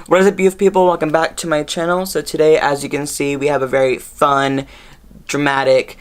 What is up, beautiful people? Welcome back to my channel. So today, as you can see, we have a very fun, dramatic,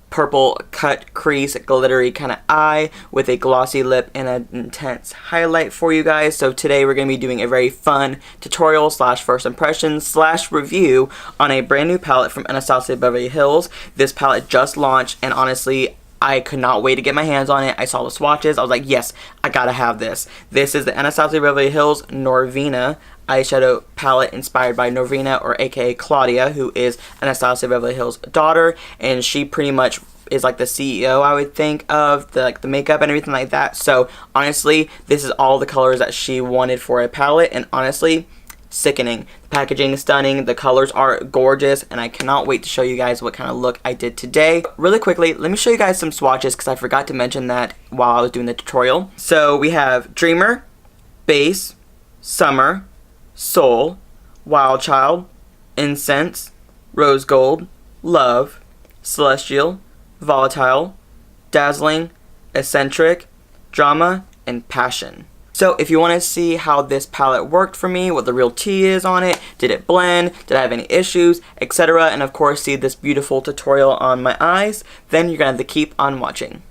purple cut crease, glittery kind of eye with a glossy lip and an intense highlight for you guys. So today we're going to be doing a very fun tutorial slash first impression slash review on a brand new palette from Anastasia Beverly Hills. This palette just launched, and honestly, I could not wait to get my hands on it. I saw the swatches. I was like, yes, I gotta have this. This is the Anastasia Beverly Hills Norvina eyeshadow palette inspired by Norvina, or aka Claudia, who is Anastasia Beverly Hills' daughter, and she pretty much is like the CEO, I would think, of the makeup and everything like that. So honestly, this is all the colors that she wanted for a palette, and honestly, sickening. The packaging is stunning, the colors are gorgeous, and I cannot wait to show you guys what kind of look I did today. Really quickly, let me show you guys some swatches because I forgot to mention that while I was doing the tutorial. So we have Dreamer, Base, Summer, Soul, Wild Child, Incense, Rose Gold, Love, Celestial, Volatile, Dazzling, Eccentric, Drama, and Passion. So if you want to see how this palette worked for me, what the real tea is on it, did it blend, did I have any issues, etc., and of course see this beautiful tutorial on my eyes, then you're going to have to keep on watching.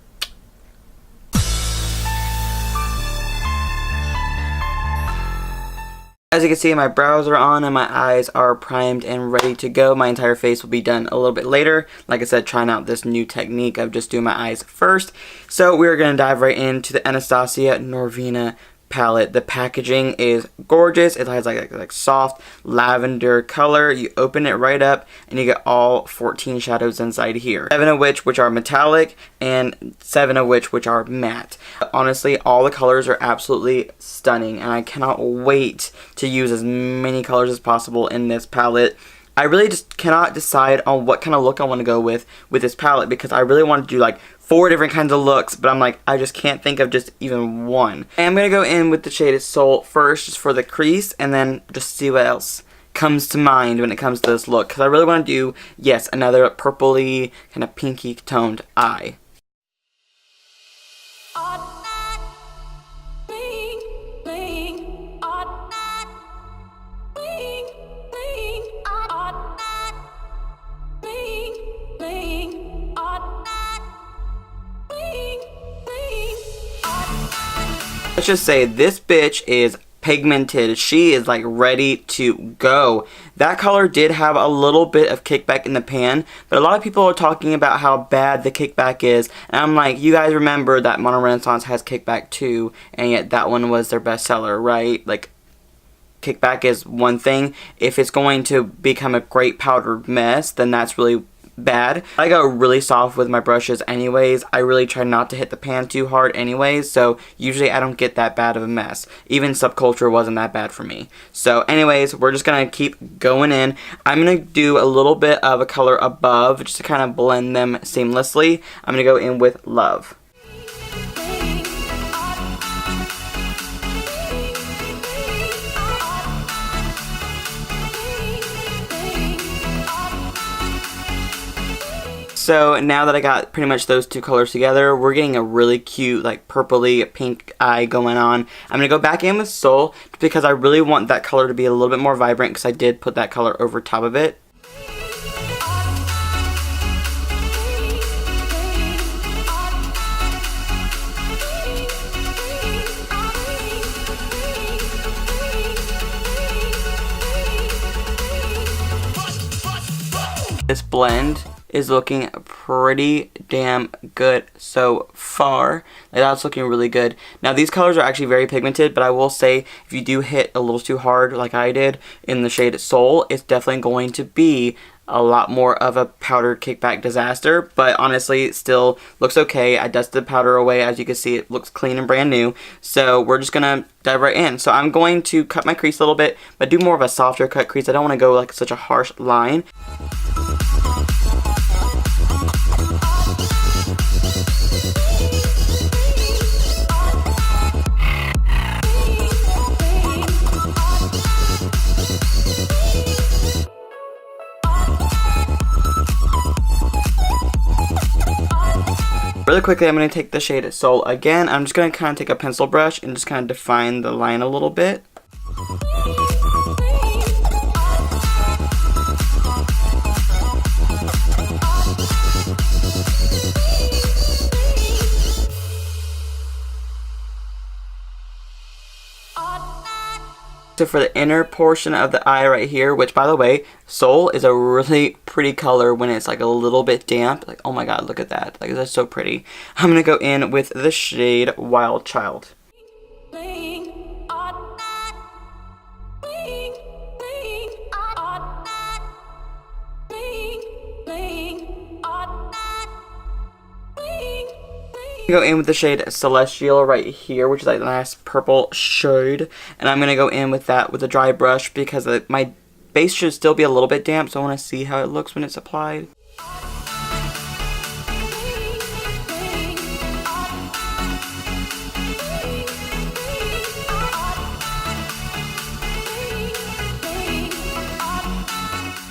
As you can see, my brows are on and my eyes are primed and ready to go. My entire face will be done a little bit later. Like I said, trying out this new technique of just doing my eyes first. So we're going to dive right into the Anastasia Norvina palette. The packaging is gorgeous. It has like soft lavender color. You open it right up and you get all 14 shadows inside here, 7 of which are metallic and 7 of which are matte. Honestly, all the colors are absolutely stunning, and I cannot wait to use as many colors as possible in this palette. I really just cannot decide on what kind of look I want to go with this palette, because I really want to do like 4 different kinds of looks, but I'm like, I just can't think of just even one. And I'm going to go in with the shade Soul first, just for the crease, and then just see what else comes to mind when it comes to this look, because I really want to do, yes, another purpley, kind of pinky toned eye. Let's just say this bitch is pigmented. She is like ready to go. That color did have a little bit of kickback in the pan, but a lot of people are talking about how bad the kickback is, and I'm like, you guys remember that Mono Renaissance has kickback too, and yet that one was their bestseller, right? Like, kickback is one thing. If it's going to become a great powdered mess, then that's really bad. I go really soft with my brushes anyways. I really try not to hit the pan too hard anyways, so usually I don't get that bad of a mess. Even Subculture wasn't that bad for me. So anyways, we're just gonna keep going in. I'm gonna do a little bit of a color above just to kind of blend them seamlessly. I'm gonna go in with Love. So now that I got pretty much those two colors together, we're getting a really cute, like, purpley pink eye going on. I'm going to go back in with Soul because I really want that color to be a little bit more vibrant, because I did put that color over top of it. This blend is looking pretty damn good so far. Like, that's looking really good. Now, these colors are actually very pigmented, but I will say if you do hit a little too hard like I did in the shade Soul, it's definitely going to be a lot more of a powdered kickback disaster, but honestly it still looks okay. I dusted the powder away. As you can see, it looks clean and brand new. So we're just gonna dive right in. So I'm going to cut my crease a little bit, but do more of a softer cut crease. I don't want to go like such a harsh line. Really quickly, I'm going to take the shade Soul again. I'm just going to kind of take a pencil brush and just kind of define the line a little bit. So for the inner portion of the eye right here, which by the way, Soul is a really pretty color when it's like a little bit damp. Like, oh my god, look at that. Like, that's so pretty. I'm gonna go in with the shade Wild Child. Go in with the shade Celestial right here, which is like a nice purple shade, and I'm gonna go in with that with a dry brush because my base should still be a little bit damp, so I want to see how it looks when it's applied.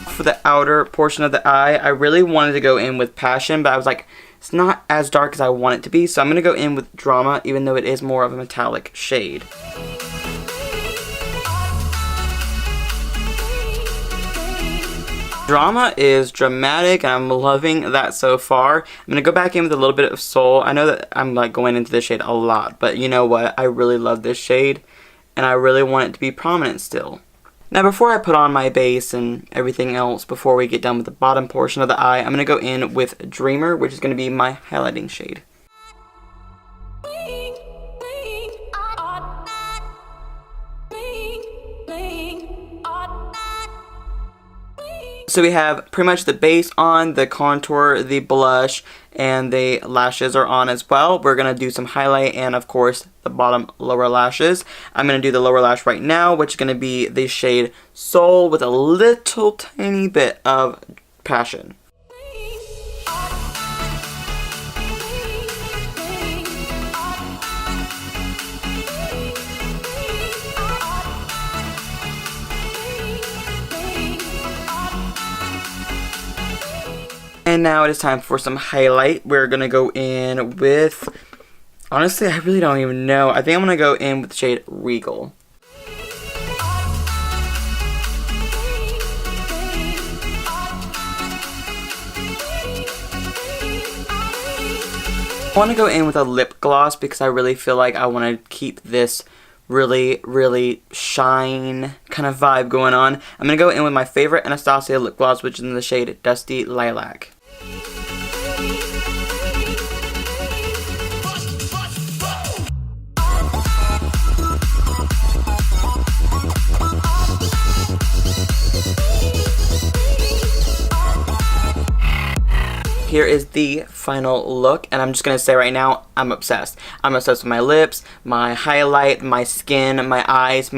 For the outer portion of the eye, I really wanted to go in with Passion, but I was like, it's not as dark as I want it to be, so I'm going to go in with Drama, even though it is more of a metallic shade. Drama is dramatic, and I'm loving that so far. I'm going to go back in with a little bit of Soul. I know that I'm like going into this shade a lot, but you know what? I really love this shade, and I really want it to be prominent still. Now before I put on my base and everything else, before we get done with the bottom portion of the eye, I'm going to go in with Dreamer, which is going to be my highlighting shade. So we have pretty much the base on, the contour, the blush, and the lashes are on as well. We're going to do some highlight and, of course, the bottom lower lashes. I'm going to do the lower lash right now, which is going to be the shade Soul with a little tiny bit of Passion. And now it is time for some highlight. We're going to go in with, honestly, I really don't even know. I think I'm going to go in with the shade Regal. I want to go in with a lip gloss because I really feel like I want to keep this really shine kind of vibe going on. I'm going to go in with my favorite Anastasia lip gloss, which is in the shade Dusty Lilac. Here is the final look, and I'm just going to say right now, I'm obsessed. I'm obsessed with my lips, my highlight, my skin, my eyes,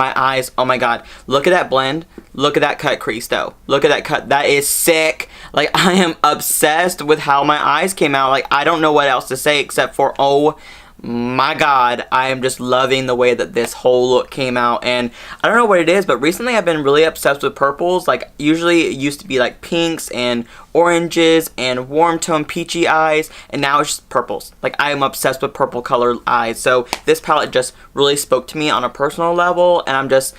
oh my god. Look at that blend. Look at that cut crease though. Look at that cut. That is sick. Like, I am obsessed with how my eyes came out. Like, I don't know what else to say except for, oh my god, I am just loving the way that this whole look came out. And I don't know what it is, but recently I've been really obsessed with purples. Like, usually it used to be like pinks and oranges and warm tone peachy eyes, and now it's just purples. Like, I am obsessed with purple colored eyes. So this palette just really spoke to me on a personal level, and I'm just,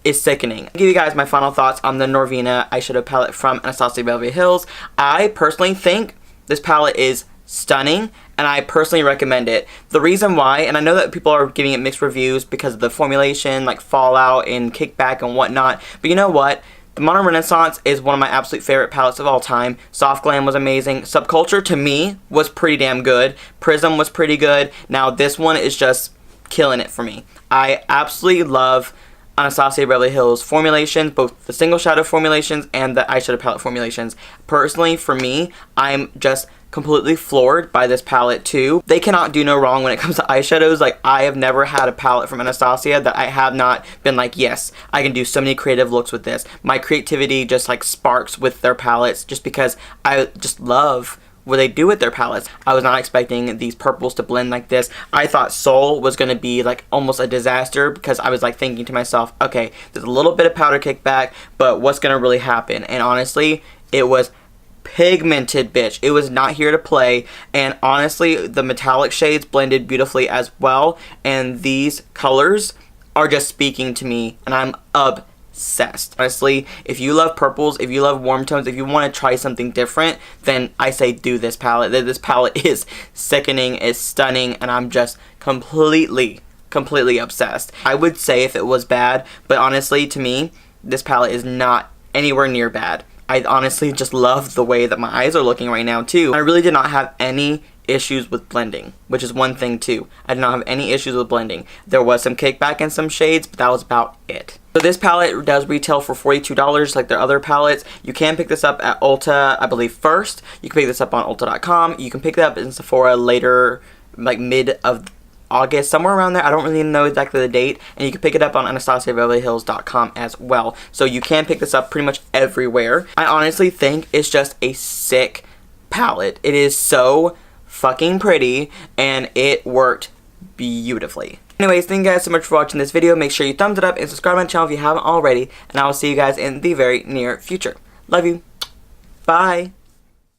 it's sickening. I'll give you guys my final thoughts on the Norvina eyeshadow palette from Anastasia Beverly Hills. I personally think this palette is stunning, and I personally recommend it. The reason why, and I know that people are giving it mixed reviews because of the formulation, like fallout and kickback and whatnot, but you know what? The Modern Renaissance is one of my absolute favorite palettes of all time. Soft Glam was amazing. Subculture, to me, was pretty damn good. Prism was pretty good. Now, this one is just killing it for me. I absolutely love Anastasia Beverly Hills formulations, both the single shadow formulations and the eyeshadow palette formulations. Personally, for me, I'm just completely floored by this palette too. They cannot do no wrong when it comes to eyeshadows. Like, I have never had a palette from Anastasia that I have not been like, yes, I can do so many creative looks with this. My creativity just like sparks with their palettes just because I just love what they do with their palettes. I was not expecting these purples to blend like this. I thought Soul was going to be like almost a disaster because I was like thinking to myself, okay, there's a little bit of powder kickback, but what's going to really happen? And honestly, it was pigmented, bitch. It was not here to play. And honestly, the metallic shades blended beautifully as well, and these colors are just speaking to me, and I'm obsessed. Honestly, if you love purples, if you love warm tones, if you want to try something different, then I say do this palette. This palette is sickening, it's stunning, and I'm just completely completely obsessed. I would say if it was bad, but honestly, to me, this palette is not anywhere near bad. I honestly just love the way that my eyes are looking right now too. I really did not have any issues with blending, which is one thing too. I did not have any issues with blending. There was some kickback in some shades, but that was about it. So this palette does retail for $42 like their other palettes. You can pick this up at Ulta, I believe first. You can pick this up on Ulta.com. You can pick it up in Sephora later, like mid of August, somewhere around there. I don't really know exactly the date. And you can pick it up on AnastasiaBeverlyHills.com as well. So you can pick this up pretty much everywhere. I honestly think it's just a sick palette. It is so fucking pretty, and it worked beautifully. Anyways, thank you guys so much for watching this video. Make sure you thumbs it up and subscribe to my channel if you haven't already. And I will see you guys in the very near future. Love you. Bye.